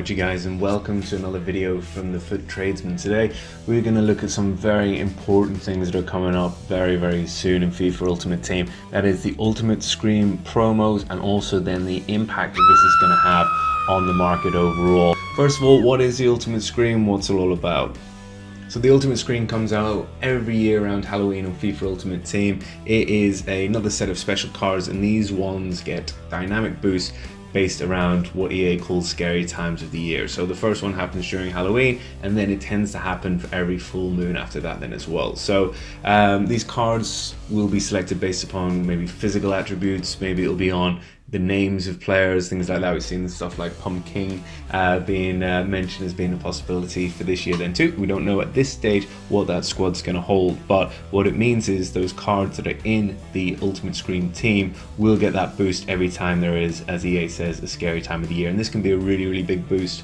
Alright you guys, and welcome to another video from the Foot Tradesman. Today we're going to look at some very important things that are coming up very soon in FIFA Ultimate Team. That is the Ultimate Scream promos, and also then the impact that this is going to have on the market overall. First of all, what is the Ultimate Scream? What's it all about? So the Ultimate Scream comes out every year around Halloween on FIFA Ultimate Team. It is another set of special cards, and these ones get dynamic boosts based around what EA calls scary times of the year. So the first one happens during Halloween, and then it tends to happen for every full moon after that then as well. So these cards will be selected based upon maybe physical attributes, maybe it'll be on the names of players, things like that. We've seen stuff like Pumpkin being mentioned as being a possibility for this year then too. We don't know at this stage what that squad's going to hold, but what it means is those cards that are in the Ultimate Scream team will get that boost every time there is, as EA says, a scary time of the year. And this can be a really big boost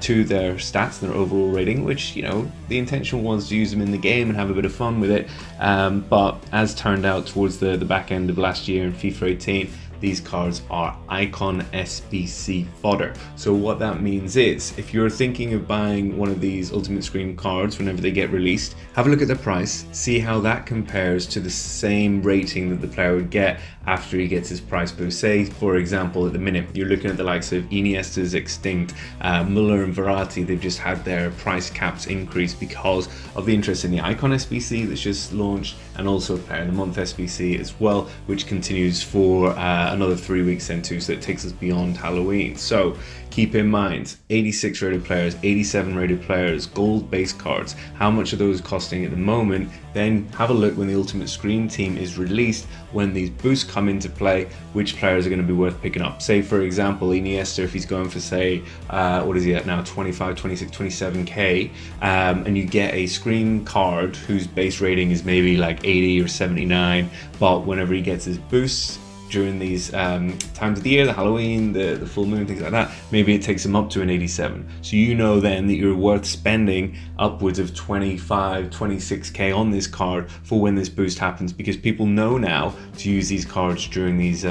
to their stats, their overall rating, which, you know, the intention was to use them in the game and have a bit of fun with it. But as turned out towards the back end of last year in FIFA 18, these cards are icon SBC fodder. So what that means is, if you're thinking of buying one of these Ultimate Scream cards whenever they get released, have a look at the price, see how that compares to the same rating that the player would get after he gets his price boost. Say, for example, at the minute, you're looking at the likes of Iniesta's Extinct, Muller and Verratti. They've just had their price caps increase because of the interest in the icon SBC that's just launched, and also Player of the Month SBC as well, which continues for another 3 weeks then too, so it takes us beyond Halloween. So keep in mind, 86 rated players, 87 rated players, gold base cards, how much are those costing at the moment? Then have a look when the Ultimate Scream team is released, when these boosts come into play, which players are going to be worth picking up. Say for example, Iniesta, if he's going for say, what is he at now, 25, 26, 27k, and you get a Scream card whose base rating is maybe like 80 or 79, but whenever he gets his boosts during these times of the year, the Halloween, the full moon, things like that, maybe it takes them up to an 87. So you know then that you're worth spending upwards of 25, 26k on this card for when this boost happens, because people know now to use these cards during these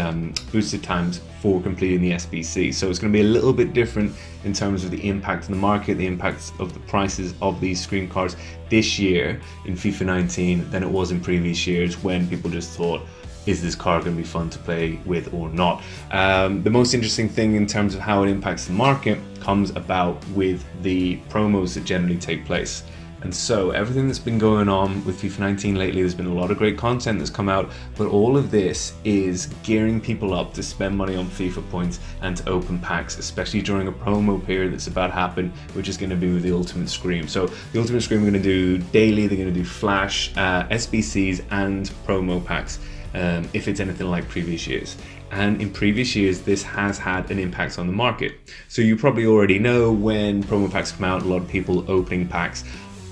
boosted times for completing the SBC. So it's going to be a little bit different in terms of the impact on the market, the impact of the prices of these Scream cards this year in FIFA 19 than it was in previous years, when people just thought, is this card going to be fun to play with or not? The most interesting thing in terms of how it impacts the market comes about with the promos that generally take place. And so everything that's been going on with FIFA 19 lately, there's been a lot of great content that's come out, but all of this is gearing people up to spend money on FIFA points and to open packs, especially during a promo period that's about to happen, which is going to be with the Ultimate Scream. So the Ultimate Scream are going to do daily, they're going to do flash, SBCs and promo packs. If it's anything like previous years. And in previous years, this has had an impact on the market. So you probably already know when promo packs come out, a lot of people opening packs,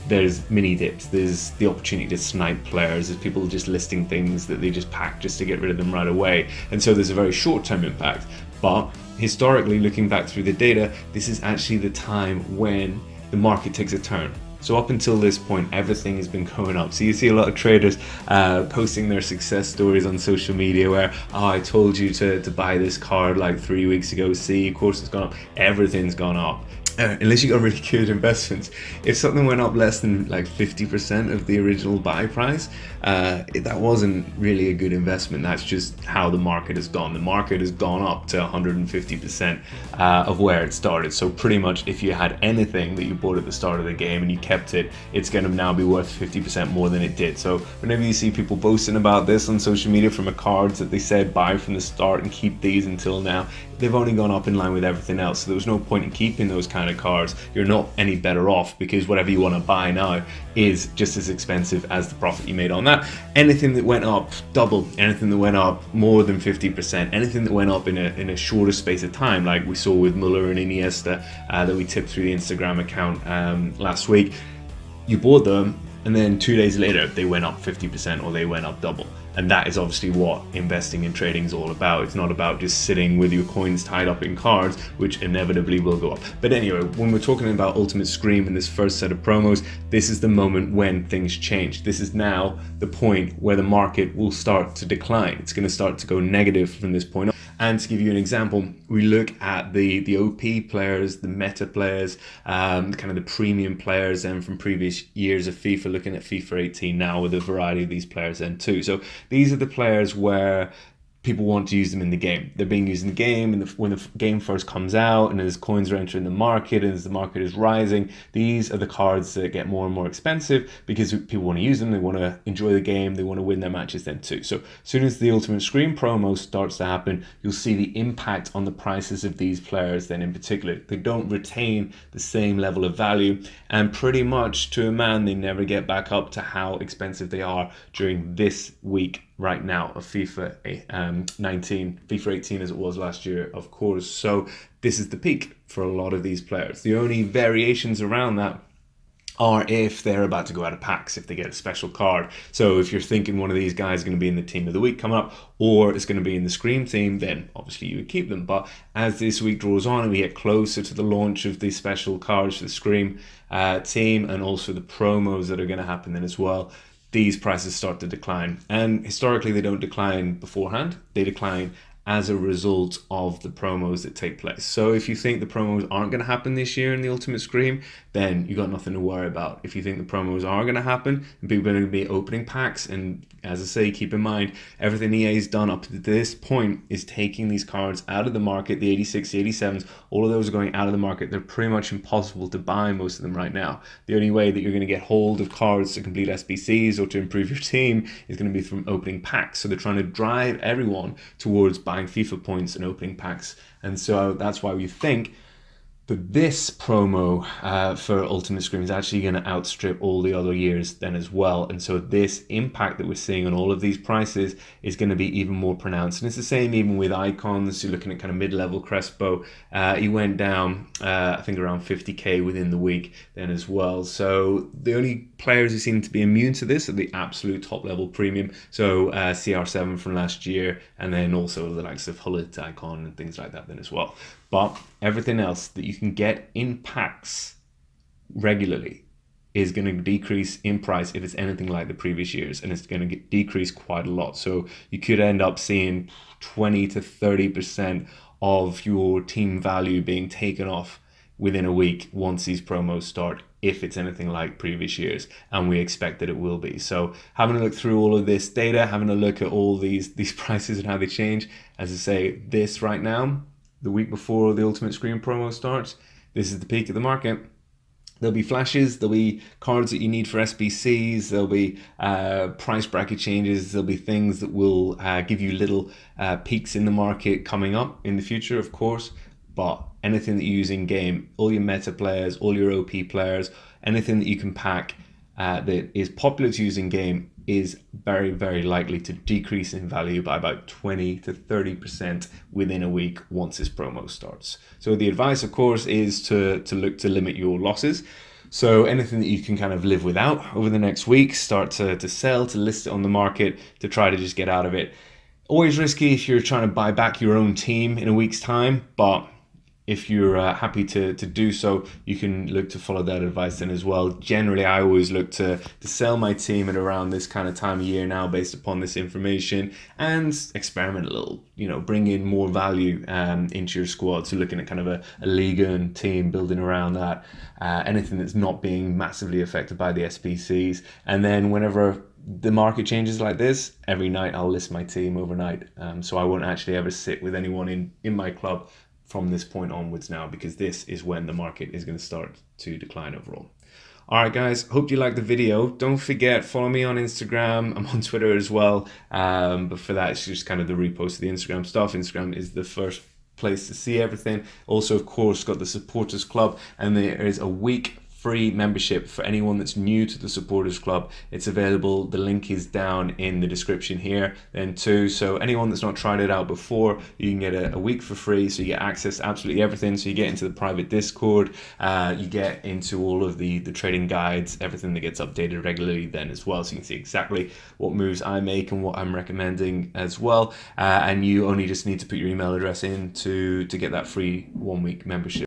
there's mini dips, there's the opportunity to snipe players, there's people just listing things that they just pack just to get rid of them right away. And so there's a very short-term impact. But historically, looking back through the data, this is actually the time when the market takes a turn. So up until this point, everything has been going up. So you see a lot of traders posting their success stories on social media where, oh, I told you to buy this card like 3 weeks ago. See, of course it's gone up. Everything's gone up. Unless you got really good investments. If something went up less than like 50% of the original buy price, that wasn't really a good investment. That's just how the market has gone. The market has gone up to 150% of where it started. So pretty much if you had anything that you bought at the start of the game and you kept it, it's going to now be worth 50% more than it did. So whenever you see people boasting about this on social media from a cards that they said buy from the start and keep these until now, they've only gone up in line with everything else. So there was no point in keeping those kind of cards. You're not any better off, because whatever you want to buy now is just as expensive as the profit you made on that. Anything that went up double, anything that went up more than 50%, anything that went up in a shorter space of time, like we saw with Muller and Iniesta that we tipped through the Instagram account last week, you bought them and then 2 days later they went up 50% or they went up double. And that is obviously what investing in trading is all about. It's not about just sitting with your coins tied up in cards, which inevitably will go up. But anyway, when we're talking about Ultimate Scream and this first set of promos, this is the moment when things change. This is now the point where the market will start to decline. It's going to start to go negative from this point on. And to give you an example, we look at the OP players, the meta players, kind of the premium players, and from previous years of FIFA, looking at FIFA 18 now with a variety of these players then too. So these are the players where people want to use them in the game. They're being used in the game, and when the game first comes out, and as coins are entering the market, and as the market is rising, these are the cards that get more and more expensive because people want to use them. They want to enjoy the game. They want to win their matches then too. So as soon as the Ultimate Screen promo starts to happen, you'll see the impact on the prices of these players. Then in particular, they don't retain the same level of value, and pretty much to a man, they never get back up to how expensive they are during this week right now of FIFA 19, FIFA 18 as it was last year, of course. So this is the peak for a lot of these players. The only variations around that are if they're about to go out of packs, if they get a special card. So if you're thinking one of these guys is going to be in the team of the week coming up, or it's going to be in the Scream team, then obviously you would keep them. But as this week draws on and we get closer to the launch of the special cards for the Scream team, and also the promos that are going to happen then as well, these prices start to decline. And historically, they don't decline beforehand. They decline as a result of the promos that take place. So if you think the promos aren't going to happen this year in the Ultimate Scream, then you got nothing to worry about. If you think the promos are going to happen and people are going to be opening packs, and as I say, keep in mind, everything EA's done up to this point is taking these cards out of the market. The 86, the 87s, all of those are going out of the market. They're pretty much impossible to buy, most of them right now. The only way that you're going to get hold of cards to complete SBCs or to improve your team is going to be from opening packs. So they're trying to drive everyone towards buying FIFA points and opening packs. And so that's why we think that this promo for Ultimate Scream is actually going to outstrip all the other years then as well. And so this impact that we're seeing on all of these prices is going to be even more pronounced. And it's the same even with icons. You're looking at kind of mid-level Crespo. He went down, I think, around 50k within the week then as well. So the only players who seem to be immune to this are the absolute top-level premium. So CR7 from last year, and then also the likes of Hullet Icon and things like that then as well. But everything else that you can get in packs regularly is going to decrease in price if it's anything like the previous years, and it's going to decrease quite a lot. So you could end up seeing 20 to 30% of your team value being taken off within a week once these promos start, if it's anything like previous years, and we expect that it will be. So having a look through all of this data, having a look at all these prices and how they change, as I say, this right now, the week before the Ultimate Screen promo starts, this is the peak of the market. There'll be flashes, there'll be cards that you need for SBCs, there'll be price bracket changes, there'll be things that will give you little peaks in the market coming up in the future, of course. But anything that you use in game, all your meta players, all your OP players, anything that you can pack that is popular to use in game is very, very likely to decrease in value by about 20 to 30% within a week once this promo starts. So the advice, of course, is to look to limit your losses. So anything that you can kind of live without over the next week, start to sell, to list it on the market, to try to just get out of it. Always risky if you're trying to buy back your own team in a week's time, but if you're happy to do so, you can look to follow that advice then as well. Generally, I always look to sell my team at around this kind of time of year now based upon this information, and experiment a little, you know, bring in more value into your squad. So looking at kind of a Liga and team, building around that, anything that's not being massively affected by the SPCs. And then whenever the market changes like this, every night I'll list my team overnight. So I won't actually ever sit with anyone in my club from this point onwards now, because this is when the market is going to start to decline overall. All right, guys, hope you liked the video. Don't forget, follow me on Instagram. I'm on Twitter as well. But for that, it's just kind of the repost of the Instagram stuff. Instagram is the first place to see everything. Also, of course, got the Supporters Club, and there is a week free membership for anyone that's new to the Supporters Club. It's available. The link is down in the description here then too. So anyone that's not tried it out before, you can get a week for free. So you get access to absolutely everything. So you get into the private Discord, you get into all of the trading guides, everything that gets updated regularly then as well. So you can see exactly what moves I make and what I'm recommending as well. And you only just need to put your email address in to get that free 1 week membership.